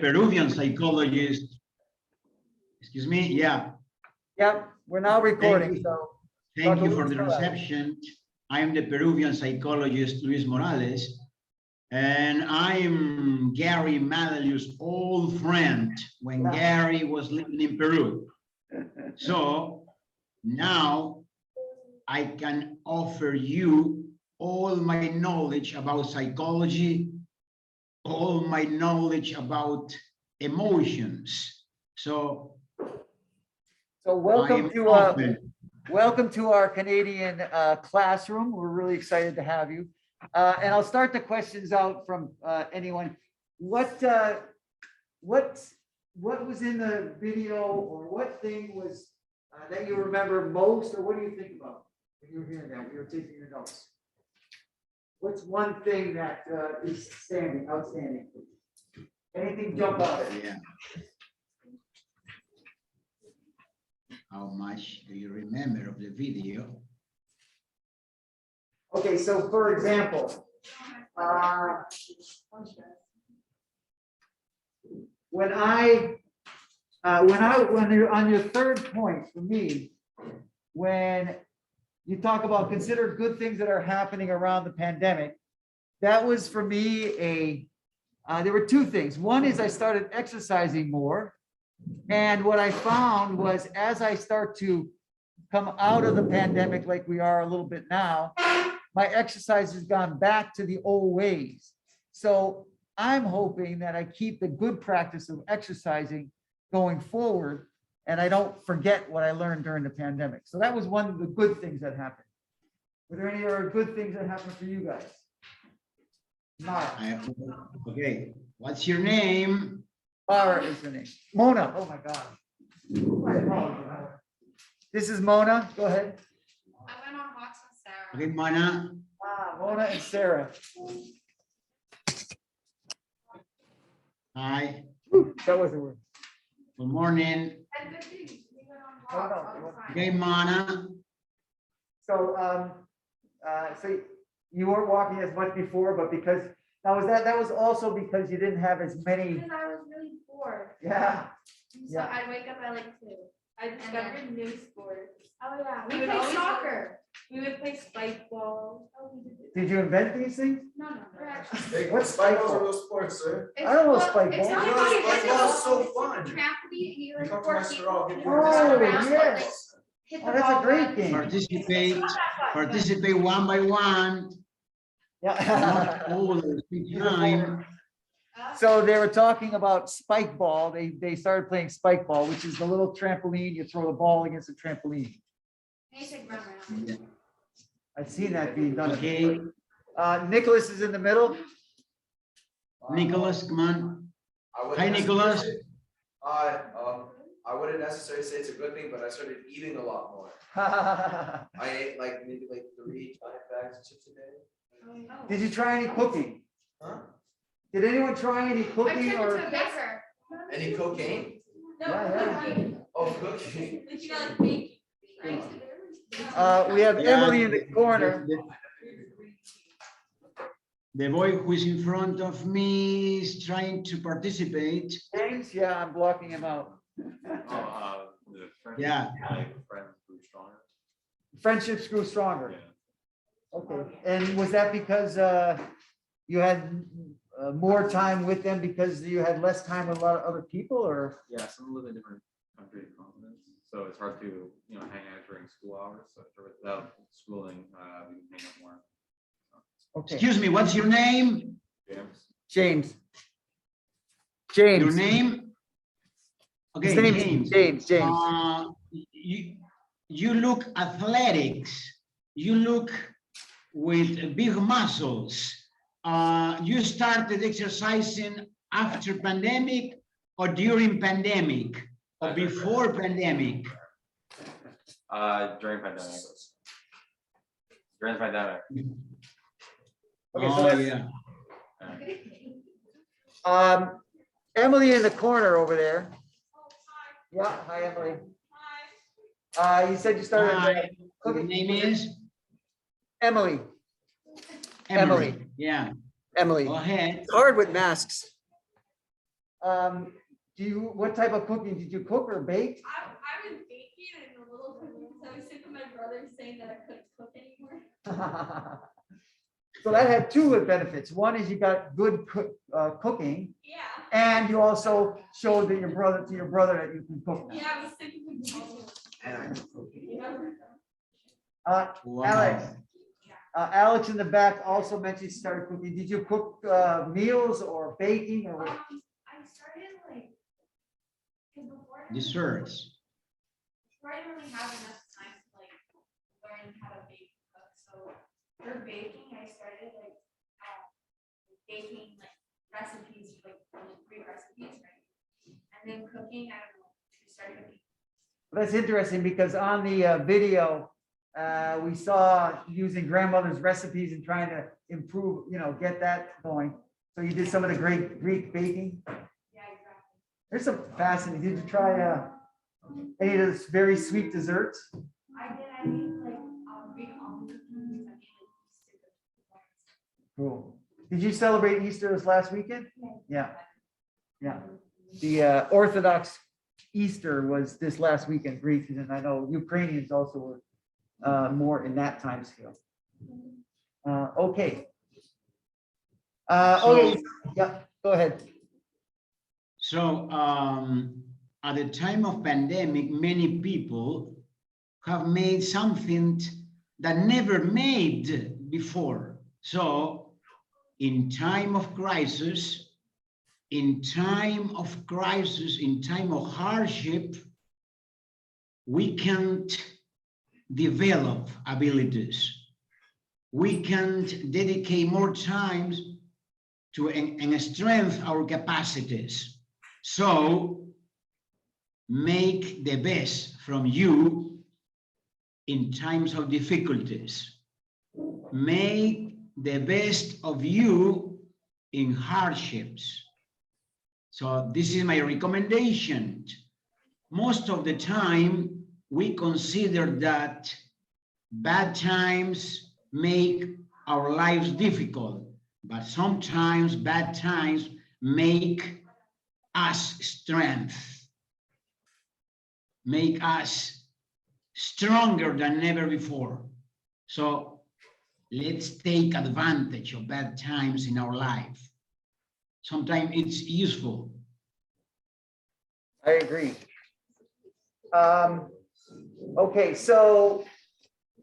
Peruvian psychologist. Excuse me, yeah. Yep, we're now recording, so. Thank you for Luis the Morales. reception. I am the Peruvian psychologist, Luis Morales, and I'm Gary Mallalieu's old friend when Gary was living in Peru. So now I can offer you all my knowledge about psychology, all my knowledge about emotions. So welcome to open. welcome to our Canadian classroom. We're really excited to have you. And I'll start the questions out from anyone. What was in the video, or what thing was that you remember most, or what do you think about when you were hearing that, when you were taking your notes? What's one thing that is outstanding? Anything jump out at you? Yeah. How much do you remember of the video? Okay, so for example, when you're on your third point for me, when you talk about consider good things that are happening around the pandemic, that was for me there were two things. One is I started exercising more. And what I found was as I start to come out of the pandemic, like we are a little bit now, my exercise has gone back to the old ways. So I'm hoping that I keep the good practice of exercising going forward, and I don't forget what I learned during the pandemic. So that was one of the good things that happened. Were there any other good things that happened for you guys? Mara. Okay, what's your name? Mara is the name. Mona. Oh my God. This is Mona. Go ahead. I went on walks with Sarah. Okay, Mona. Mona and Sarah. Hi. That was the word. Good morning. And good things. We went on walks all the time. Okay, Mona. So, so you weren't walking as much before, but because that was also because you didn't have as many. Because I was really bored. Yeah. So I'd wake up at like 2. I discovered new sports. Oh yeah. We would played always soccer. We would play spike ball. Oh, we did it. Did you invent these things? No. Hey, What's spike ball's a ball? real sport, sir. I don't know spike It's ball. not You know, like spike ball is so fun. Trampoline, and you You like come to 4 my people. store, I'll give you you a run Oh, around, yes. like, hit the Oh, that's a ball great once. game. Participate. It's not that fun, but- Participate one by one. Not Yeah. all at the same time. So they were talking about spike ball. They started playing spike ball, which is the little trampoline. You throw the ball against the trampoline. And you like run around. Yeah. I've seen that being done. Okay, Nicholas is in the middle. Nicholas, come on. I wouldn't Hi, necessarily Nicholas. say- I wouldn't necessarily say it's a good thing, but I started eating a lot more. I ate maybe 3 bags of chips a day. Did you try any cooking? Huh? Did anyone try any I cooking turned into or? a baker. Any cocaine? Yeah, Oh, cooking. Like, you know, like baking. We have Yeah, Emily in the corner. The boy who is in front of me is trying to participate. James, yeah, I'm blocking him out. Yeah. Friendships grew stronger. Okay, and was that because you had more time with them because you had less time with a lot of other people, or? Yeah, some live in different countries and continents, so it's hard to hang out during school hours. So without schooling, we can hang out more. Okay, Excuse me, what's your name? James. James. Your name? Okay, His name is James. James. You look athletics. You look with big muscles. You started exercising after pandemic or during pandemic or before pandemic? During pandemic. During the pandemic. Okay, so Oh, that's- Yeah. Emily in the corner over there. Yeah, hi, Emily. You said you started Hi, your cooking. name is? Emily. Emily. Yeah, Emily. go ahead. It's hard with masks. What type of cooking? Did you cook or bake? I was baking and a little confused. I was sick of my brother saying that I couldn't cook anymore. So that had two good benefits. One is you got good cooking, Yeah. and you also showed that your brother that you can cook now. Yeah, I was sick of him. And I could cook. Wow. Alex in the back also mentioned she started cooking. Did you cook meals or baking or? I started like, because before Desserts. I didn't really have enough time to like learn how to bake and cook. So for baking, I started like baking like recipes, like Greek recipes, right? And then cooking, I don't know, to start cooking. That's interesting because on the video, we saw using grandmother's recipes and trying to improve, get that going. So you did some of the great Greek baking. Yeah, exactly. There's some fascinating. Did you try any of those very sweet desserts? I made like Greek almond cookies. I made like super. Cool. Did you celebrate Easter this last weekend? Yeah. Yeah. The Orthodox Easter was this last weekend, Greek, and I know Ukrainians also were more in that time scale. Okay. Okay. Yeah, go ahead. So at the time of pandemic, many people have made something that never made before. So in time of crisis, in time of hardship, we can't develop abilities. We can't dedicate more time to and strengthen our capacities. So make the best from you in times of difficulties. Make the best of you in hardships. So this is my recommendation. Most of the time, we consider that bad times make our lives difficult, but sometimes bad times make us strength, make us stronger than ever before. So let's take advantage of bad times in our life. Sometimes it's useful. I agree. Okay, so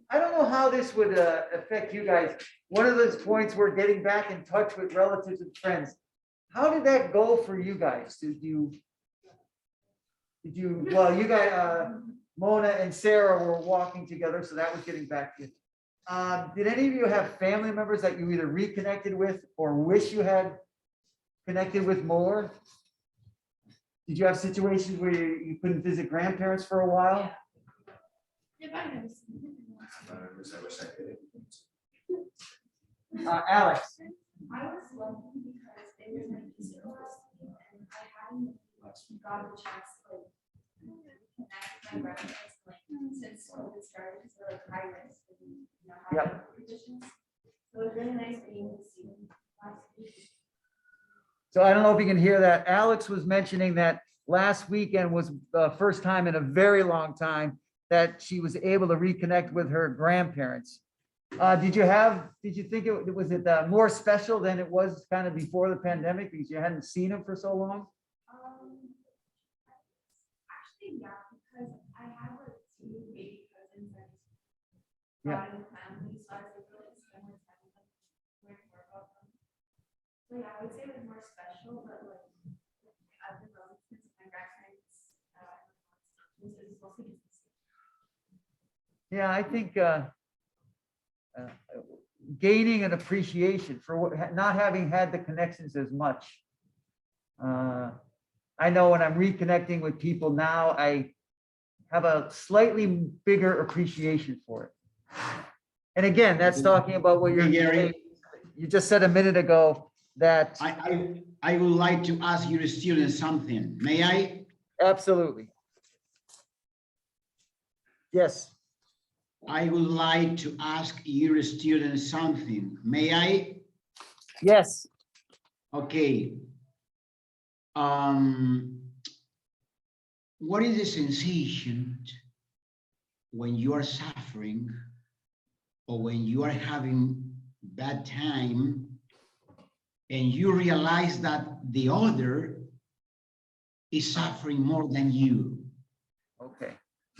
I don't know how this would affect you guys. One of those points where getting back in touch with relatives and friends. How did that go for you guys? Did you, well, you guys, Mona and Sarah were walking together, so that was getting back to you. Did any of you have family members that you either reconnected with or wish you had connected with more? Did you have situations where you couldn't visit grandparents for a while? If I never seen it. I wish I could. Alex. I was lucky because it was my Easter last week and I hadn't got the chance to like connect with my grandparents like since COVID started because they're like high risk and high health conditions. So it was really nice being able to see them last week. So I don't know if you can hear that. Alex was mentioning that last weekend was the first time in a very long time that she was able to reconnect with her grandparents. Did you think was it more special than it was kind of before the pandemic because you hadn't seen them for so long? Actually, yeah, because I have like 2 baby cousins that Yeah. brought in the family, so I was able to spend more time with them, learn more about them. So yeah, I would say it was more special, but like other relatives, my grandparents, it was mostly just the same. Yeah, I think gaining an appreciation for not having had the connections as much. I know when I'm reconnecting with people now, I have a slightly bigger appreciation for it. And again, that's talking about what Hey, Gary. you just said a minute ago that. I would like to ask your students something. May I? Absolutely. Yes. I would like to ask your students something. May I? Yes. Okay. what is the sensation when you are suffering or when you are having bad time and you realize that the other is suffering more than you? Okay.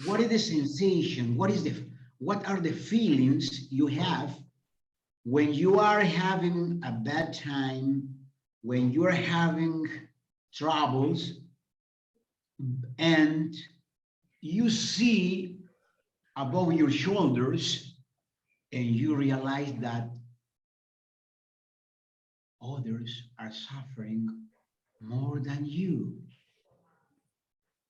What is the sensation? What are the feelings you have when you are having a bad time, when you are having troubles, and you see above your shoulders and you realize that others are suffering more than you?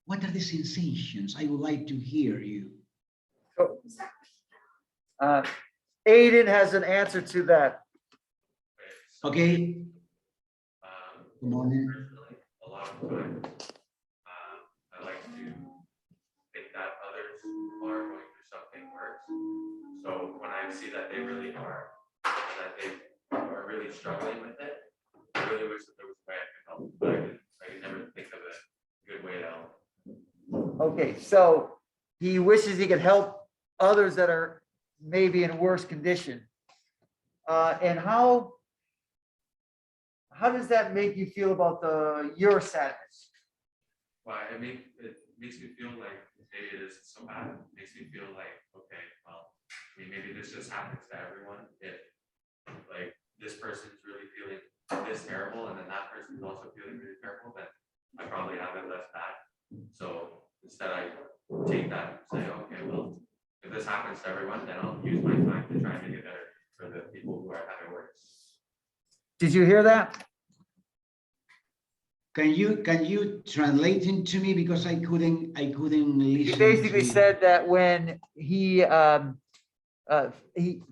What are the sensations? I would like to hear you. So, Aiden has an answer to that. Okay, good morning. Personally, a lot of times, I like to think that others are going through something worse. So when I see that they really are, and that they are really struggling with it, I really wish that there was a way I could help, but I can never think of a good way to help. Okay, so he wishes he could help others that are maybe in worse condition. And how does that make you feel about your sadness? Well, it makes me feel like maybe it isn't so bad. It makes me feel like, okay, well, I mean, maybe this just happens to everyone. If like this person's really feeling this terrible, and then that person's also feeling really terrible, then I probably have it less bad. So instead, I take that and say, okay, well, if this happens to everyone, then I'll use my time to try and make it better for the people who are having worse. Did you hear that? Can you translate it to me, because I couldn't listen. He basically said that when he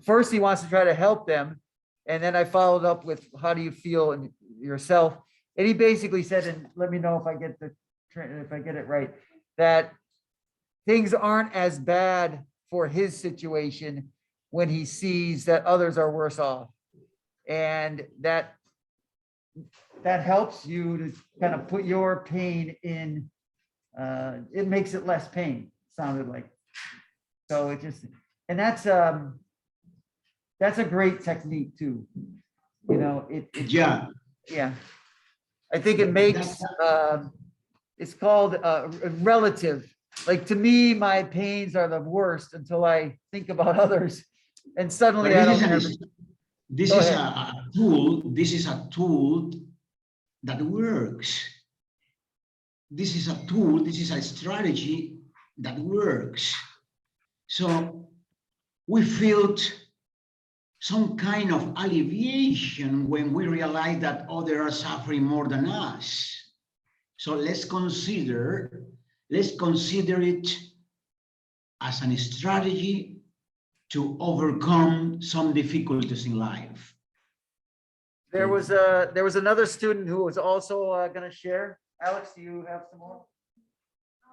first he wants to try to help them, and then I followed up with how do you feel in yourself, and he basically said, and let me know if I get it right, that things aren't as bad for his situation when he sees that others are worse off, and that helps you to kind of put your pain in, it makes it less pain, sounded like. So it just, and that's a great technique too. You know, Yeah, yeah. I think it makes, it's called relative. Like, to me, my pains are the worst until I think about others, and suddenly I don't have. this Go is ahead. a tool. This is a tool that works. This is a tool. This is a strategy that works. So we felt some kind of alleviation when we realize that others are suffering more than us. So let's consider it as a strategy to overcome some difficulties in life. There was another student who was also going to share. Alex, do you have some more?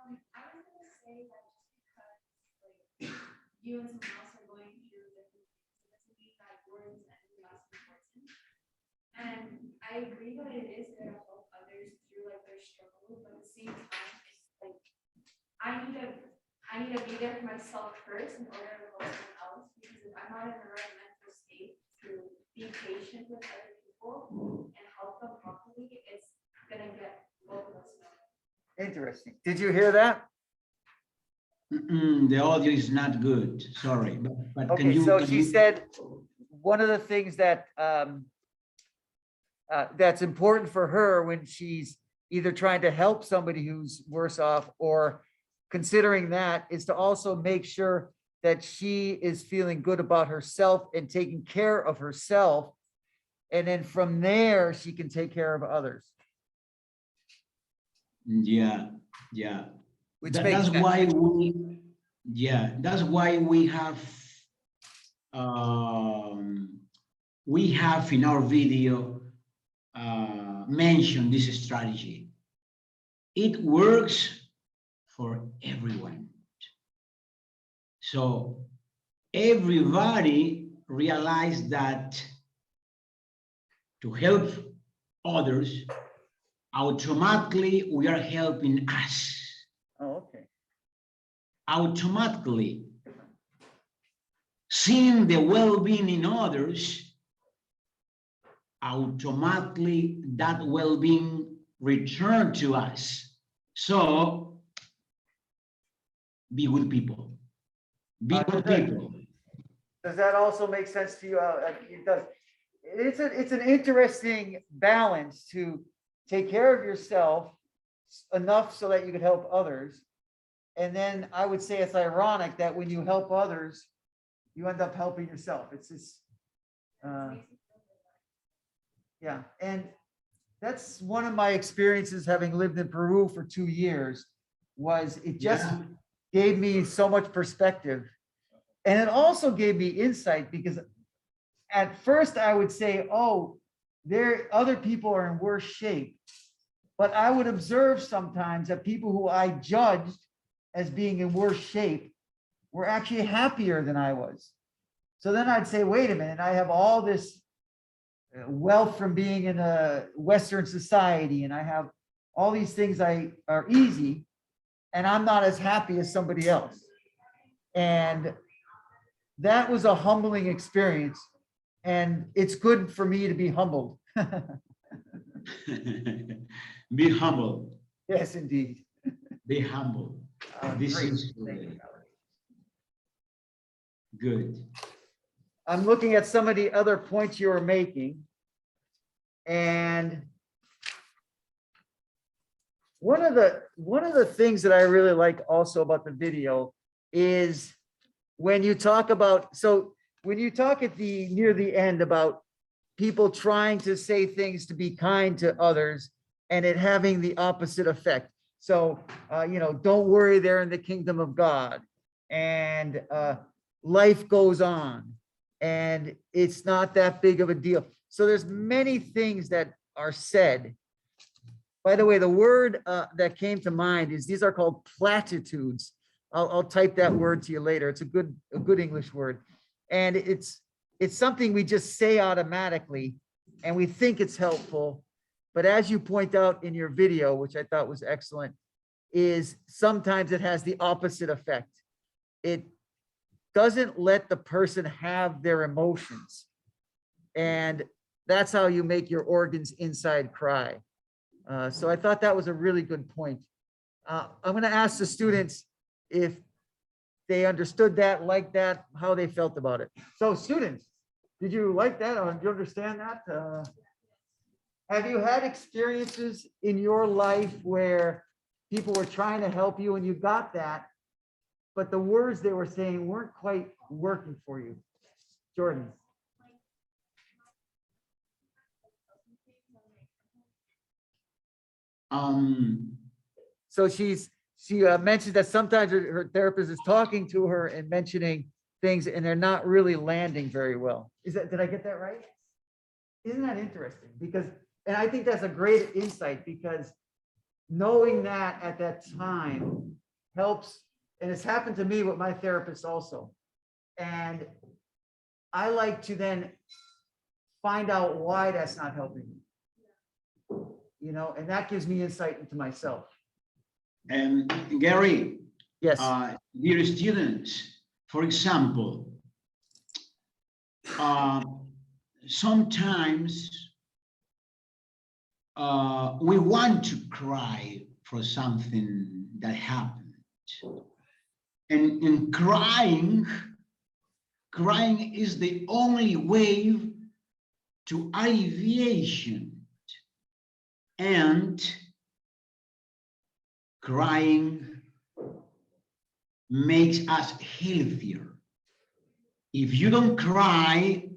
I was gonna say that just because, like, you and someone else are going through different things, it doesn't mean that yours is any less important. And I agree that it is there to help others through like their struggle, but at the same time, it's like, I need to be there for myself first in order to help someone else, because if I'm not in the right mental state to be patient with other people and help them properly, it's gonna get both of us nowhere. Interesting. Did you hear that? The audio is not good. Sorry, but can Okay, you? so can she you- said, one of the things that that's important for her when she's either trying to help somebody who's worse off or considering that, is to also make sure that she is feeling good about herself and taking care of herself. And then from there, she can take care of others. Yeah. Which That's makes sense. why we have in our video mentioned this strategy. It works for everyone. So everybody realized that to help others, automatically we are helping us. Oh, okay. Automatically. Seeing the well-being in others, automatically that well-being return to us. So be good people. Be good people. Does that also make sense to you? It does. It's an interesting balance to take care of yourself enough so that you can help others. And then I would say it's ironic that when you help others, you end up helping yourself. It's just, yeah. And that's one of my experiences having lived in Peru for 2 years, was it just gave me so much perspective. And it also gave me insight, because at first I would say, oh, other people are in worse shape. But I would observe sometimes that people who I judged as being in worse shape were actually happier than I was. So then I'd say, wait a minute, I have all this wealth from being in a Western society, and I have all these things are easy, and I'm not as happy as somebody else. And that was a humbling experience, and it's good for me to be humbled. Be humble. Yes, indeed. Be humble. This Great. is Thank you. good. I'm looking at some of the other points you were making. And one of the things that I really like also about the video is when you talk about, when you talk near the end about people trying to say things to be kind to others and it having the opposite effect. So, don't worry, they're in the kingdom of God, and life goes on, and it's not that big of a deal. So there's many things that are said. By the way, the word that came to mind is, these are called platitudes. I'll type that word to you later. It's a good English word. And it's something we just say automatically, and we think it's helpful. But as you point out in your video, which I thought was excellent, is sometimes it has the opposite effect. It doesn't let the person have their emotions. And that's how you make your organs inside cry. So I thought that was a really good point. I'm going to ask the students if they understood that, like that, how they felt about it. So students, did you like that? Or did you understand that? Have you had experiences in your life where people were trying to help you and you got that, but the words they were saying weren't quite working for you? Jordan. So she mentioned that sometimes her therapist is talking to her and mentioning things, and they're not really landing very well. Did I get that right? Isn't that interesting? And I think that's a great insight, because knowing that at that time helps. And it's happened to me with my therapist also. And I like to then find out why that's not helping me. And that gives me insight into myself. And Gary, Yes. Dear students, for example, sometimes we want to cry for something that happened. And in crying is the only way to alleviation. And crying makes us healthier. If you don't cry,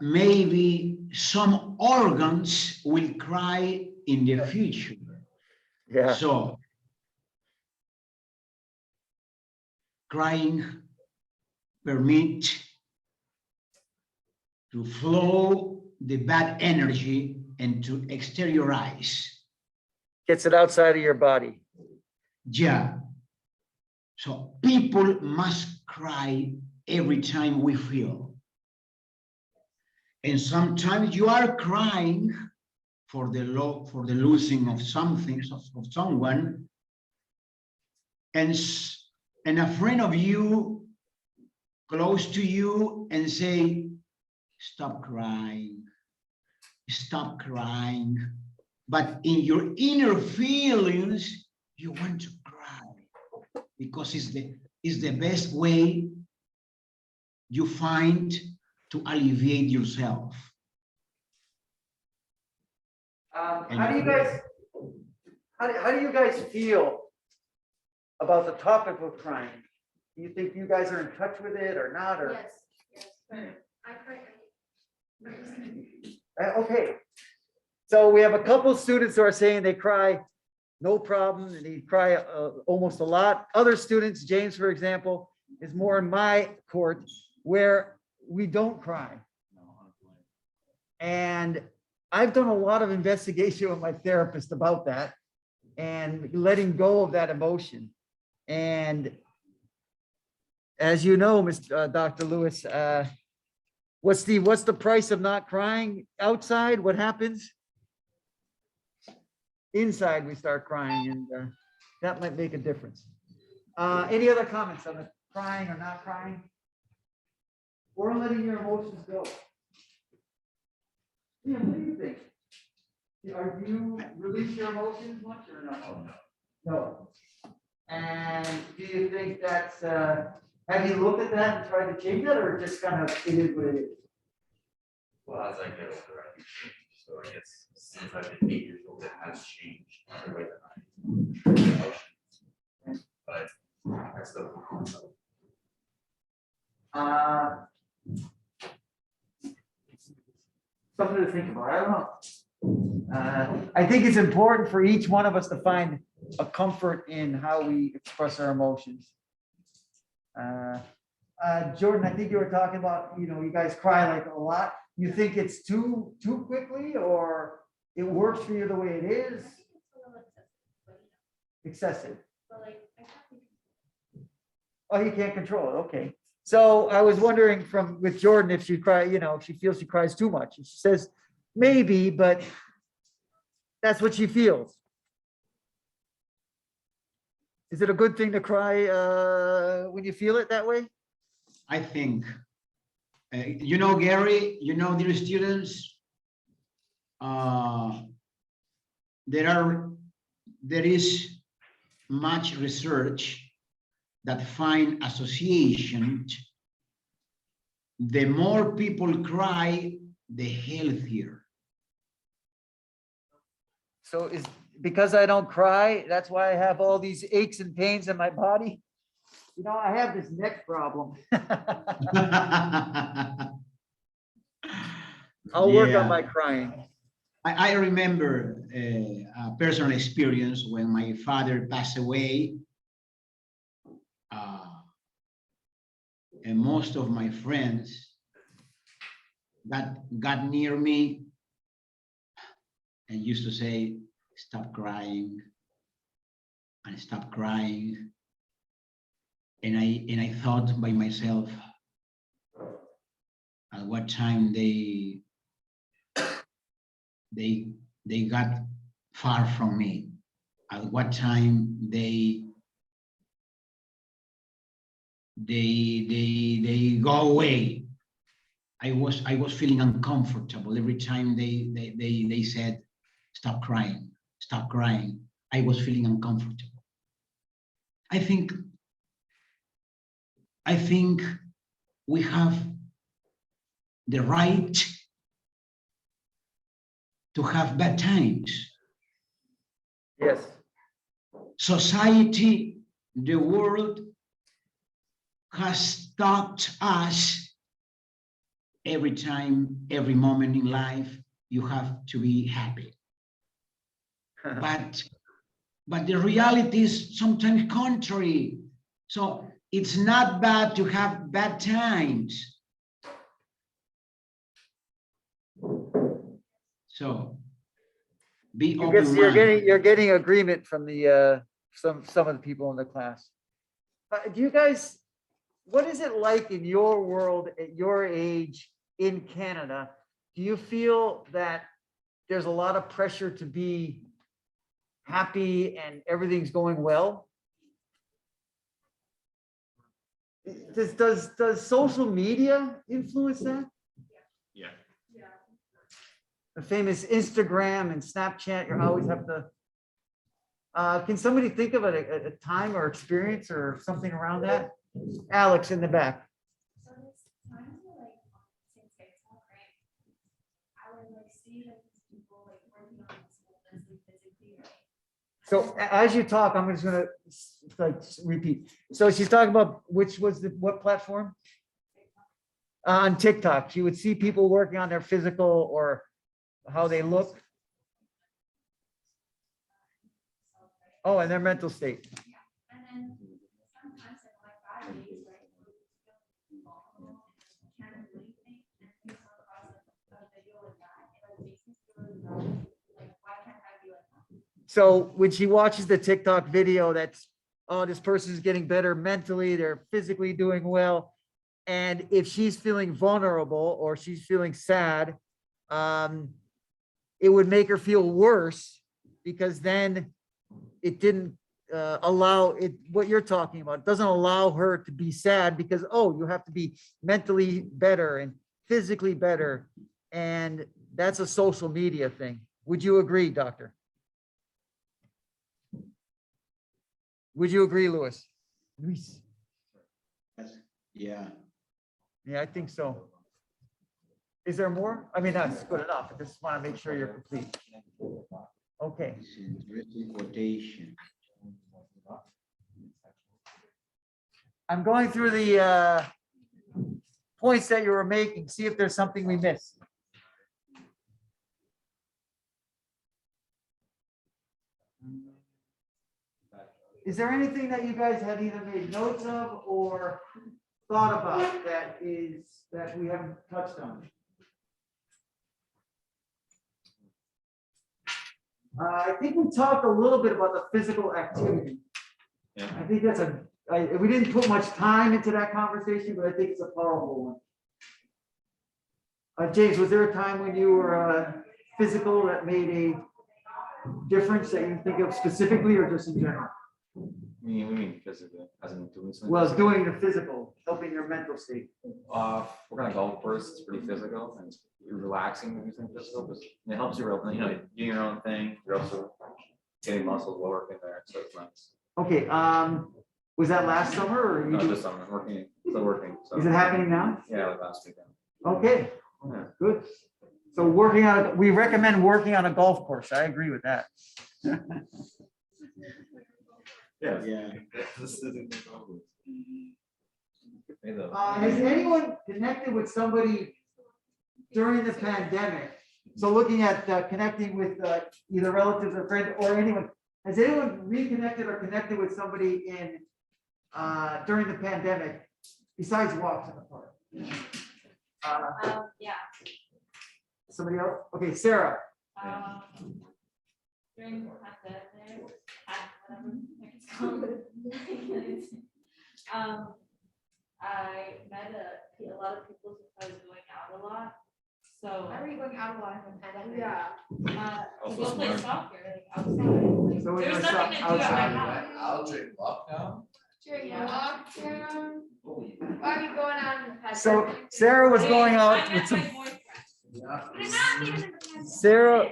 maybe some organs will cry in the future. Yeah. So crying permits to flow the bad energy and to exteriorize. Gets it outside of your body. Yeah. So people must cry every time we feel. And sometimes you are crying for the losing of something, of someone, and a friend of you close to you and say, stop crying, stop crying. But in your inner feelings, you want to cry because it's the best way you find to alleviate yourself. How do you guys feel about the topic of crying? Do you think you guys are in touch with it or not, or? Yes, yes, but I cry. Okay, so we have a couple students who are saying they cry, no problem, and they cry almost a lot. Other students, James, for example, is more in my court where we don't cry. And I've done a lot of investigation with my therapist about that and letting go of that emotion. And as you know, Dr. Lewis, what's the price of not crying? Outside, what happens? Inside, we start crying, and that might make a difference. Any other comments on the crying or not crying? Or letting your emotions go? Yeah, what do you think? Are you release your emotions much or no? No. And do you think that's, have you looked at that and tried to change that, or just kind of it is what it is? Well, as I get older, I think, so I guess since I've been 8 years old, it has changed the way that I feel emotions. But I still feel myself. Something to think about. I don't know. I think it's important for each one of us to find a comfort in how we express our emotions. Jordan, I think you were talking about, you guys cry like a lot. You think it's too quickly, or it works for you the way it is? Excessive. Oh, you can't control it. Okay. So I was wondering with Jordan, if she if she feels she cries too much. She says maybe, but that's what she feels. Is it a good thing to cry when you feel it that way? I think, Gary, dear students, there is much research that find association. The more people cry, the healthier. So is because I don't cry, that's why I have all these aches and pains in my body? I have this neck problem. I'll work on my crying. I remember a personal experience when my father passed away. And most of my friends that got near me and used to say, stop crying and stop crying. And I thought by myself, at what time they got far from me, at what time they go away. I was feeling uncomfortable every time they said, stop crying, stop crying. I was feeling uncomfortable. I think we have the right to have bad times. Yes. Society, the world has taught us every time, every moment in life, you have to be happy. But the reality is sometimes contrary. So it's not bad to have bad times. So be open-minded. You're getting agreement from the some of the people in the class. Do you guys, what is it like in your world at your age in Canada do you feel that there's a lot of pressure to be happy and everything's going well? Does social media influence that? Yeah. Yeah. The famous Instagram and Snapchat, you always have to. Can somebody think of a time or experience or something around that? Alex in the back. So there's times where like since Facebook, right? I would like see like these people like working on themselves mentally, physically, right? So as you talk, I'm just gonna like repeat. So she's talking about what platform? On TikTok, she would see people working on their physical or how they look. Oh, and their mental state. And then sometimes in like bad days, right? You feel vulnerable and can't do anything, and you come across a video like that, it like makes me feel really bad. Like, why can't I be like that? So when she watches the TikTok video, that's, oh, this person's getting better mentally, they're physically doing well. And if she's feeling vulnerable or she's feeling sad, it would make her feel worse because then it didn't allow it, what you're talking about, doesn't allow her to be sad because, oh, you have to be mentally better and physically better. And that's a social media thing. Would you agree, Doctor? Would you agree, Luis? Luis? Yeah. Yeah, I think so. Is there more? I mean, that's good enough. I just want to make sure you're complete. Okay. It's interesting quotation. I'm going through the points that you were making, see if there's something we missed. Is there anything that you guys had either made notes of or thought about that we haven't touched on? I think we talked a little bit about the physical activity. Yeah. I think that's we didn't put much time into that conversation, but I think it's a powerful one. James, was there a time when you were physical that made a difference that you think of specifically or just in general? We mean physically, as in doing something. Well, doing the physical, helping your mental state. We're gonna golf course. It's pretty physical and it's relaxing when you think physical because it helps you, doing your own thing. You're also getting muscles while working there, so it's nice. Okay, was that last summer or you No, do- this summer, still working. So is it happening now? yeah, like last weekend. Okay, Yeah. good. So we recommend working on a golf course. I agree with that. Yeah. Yeah. Has anyone connected with somebody during the pandemic? So looking at connecting with either relatives or friends or anyone, has anyone reconnected or connected with somebody in during the pandemic besides walks in the park? Yeah. Somebody else? Okay, Sarah. During the pandemic, whatever it's called. I met a lot of people since I was going out a lot. So. Why were you going out a lot in the pandemic? Yeah. Also To go play smart. soccer, like outside. So we're There's gonna nothing stop to do at my outside. house. I'll drink lockdown. During Yeah. lockdown? Why are you going out in the pandemic? So Sarah was going out I with met some, my boyfriend. Yeah. Sarah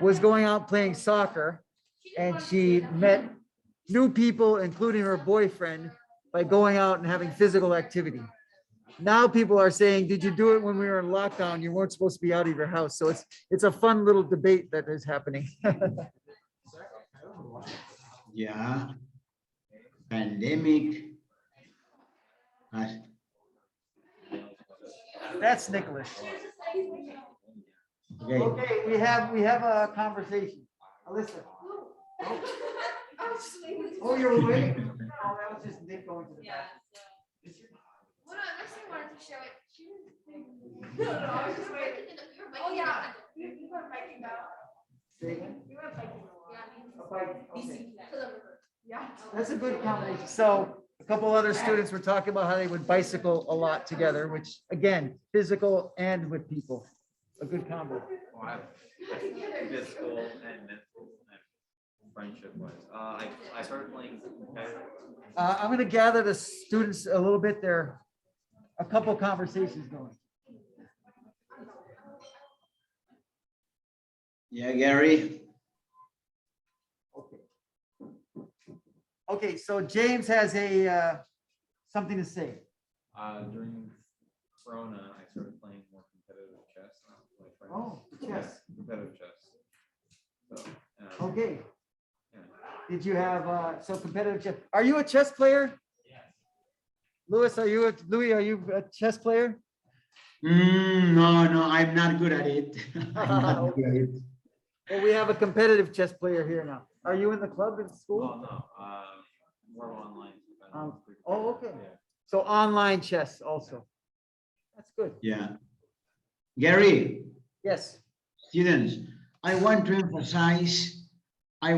was going out playing soccer and she met new people, including her boyfriend, by going out and having physical activity. Now people are saying, did you do it when we were in lockdown? You weren't supposed to be out of your house. So it's a fun little debate that is happening. Yeah. Pandemic. That's Nicholas. Okay. Okay, we have a conversation. Alyssa. Oh, you're waiting? Oh, that was just Nick going to the Yeah, bathroom. so. Well, no, unless you wanted to show it. She was. No, I was just waiting. Oh, yeah. You went biking now. Say again? You went biking a lot. A bike, okay. Yeah. That's a good combination. So a couple other students were talking about how they would bicycle a lot together, which again, physical and with people. a good combo. Well, physical and mental and friendship wise. I started playing competitive. I'm gonna gather the students a little bit there. A couple conversations going. Yeah, Gary. Okay. Okay, so James has a, something to say. During Corona, I started playing more competitive chess. with my friends. Oh, chess. Competitive chess. So, Okay. yeah. Did you have, so competitive chess? Are you a chess player? Yes. Louis, Louis, are you a chess player? No, I'm not good at it. I'm not good at it. Well, we have a competitive chess player here now. Are you in the club in Oh, school? no, more online. Oh, okay. Yeah. So online chess also. That's good. Yeah. Gary, Yes. students, I want to emphasize the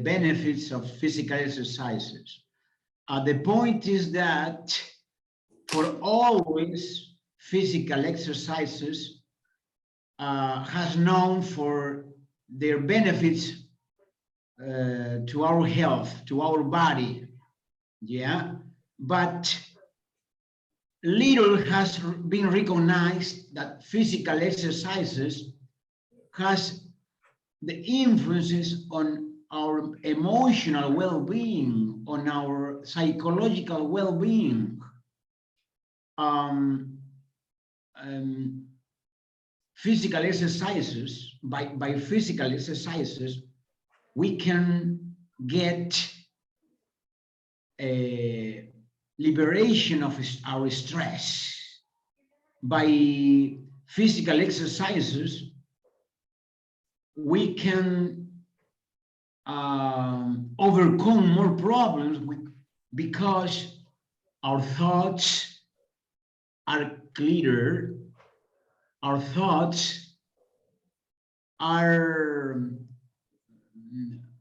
benefits of physical exercises. The point is that for always physical exercises has known for their benefits to our health, to our body. Yeah, but little has been recognized that physical exercises has the influences on our emotional well-being, on our psychological well-being. Physical exercises, by physical exercises, we can get a liberation of our stress. By physical exercises, we can overcome more problems because our thoughts are clearer, our thoughts are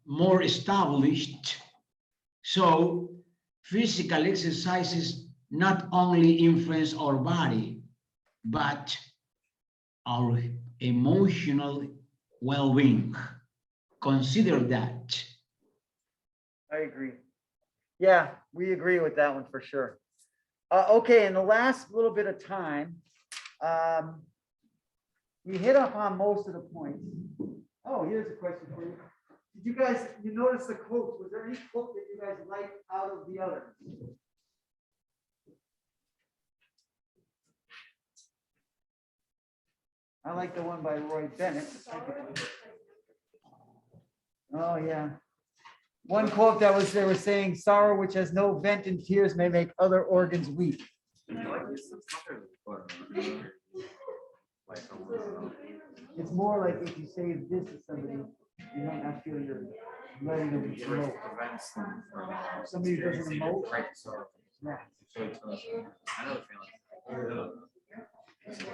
more established. So physical exercises not only influence our body, but our emotional well-being. Consider that. I agree. Yeah, we agree with that one for sure. Okay, in the last little bit of time, we hit up on most of the points. Oh, here's a question for you. Did you guys, you notice the quotes? Was there any quote that you guys liked out of the others? I like the one by Roy Bennett. Oh, yeah. One quote that was, they were saying, sorrow which has no vent in tears may make other organs weak. It's more like if you say this to somebody, you might not feel you're letting them emote. Somebody who doesn't emote. Yeah. I know the feeling.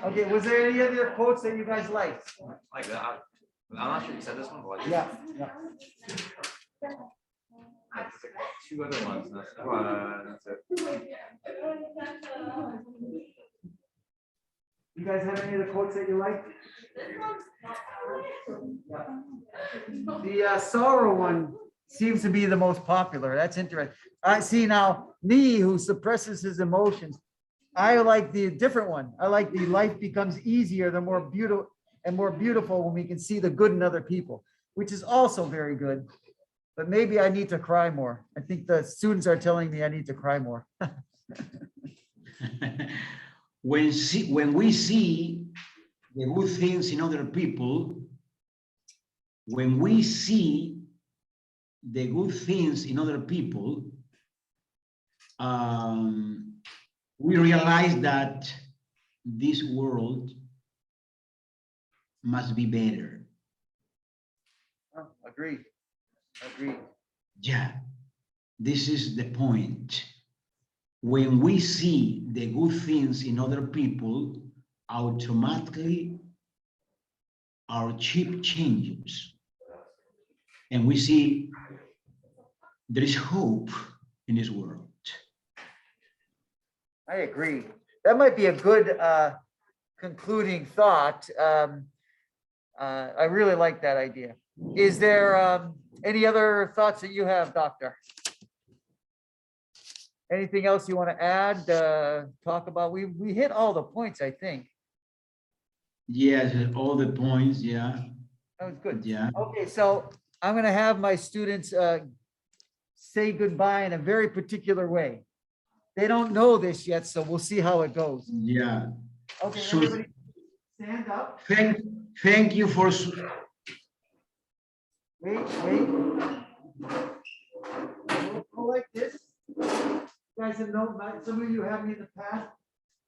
Okay, was there any other quotes that you guys liked? Like that. I'm not sure you said this one, but like. Yeah, yeah. Two other ones. That's it. You guys have any of the quotes that you liked? The sorrow one seems to be the most popular. That's interesting. I see now me who suppresses his emotions. I like the different one. I like the life becomes easier, the more beautiful when we can see the good in other people, which is also very good. But maybe I need to cry more. I think the students are telling me I need to cry more. When we see the good things in other people, when we see the good things in other people, we realize that this world must be better. Oh, agreed. Agreed. Yeah, this is the point. When we see the good things in other people, automatically our chip changes. And we see there is hope in this world. I agree. That might be a good concluding thought. I really like that idea. Is there any other thoughts that you have, Doctor? Anything else you want to add, talk about? We hit all the points, I think. Yes, all the points, yeah, That was good. yeah. Okay, so I'm gonna have my students say goodbye in a very particular way. They don't know this yet, so we'll see how it goes. Yeah. Okay, So- everybody stand up. Thank you for, Wait. Go like this. You guys have known, some of you have me in the past.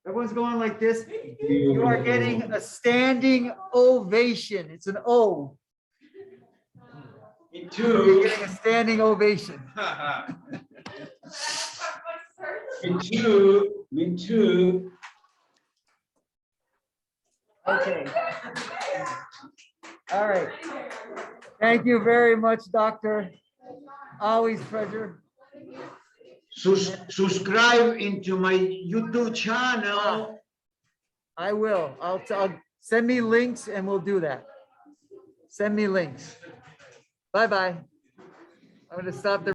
Everyone's going like this. You are getting a standing ovation. It's an O. me You're too, getting a standing ovation. me too. Okay. All right. Thank you very much, Doctor. Always pleasure. Subscribe into my YouTube channel. I will. I'll send me links and we'll do that. Send me links. Bye-bye. I'm going to stop the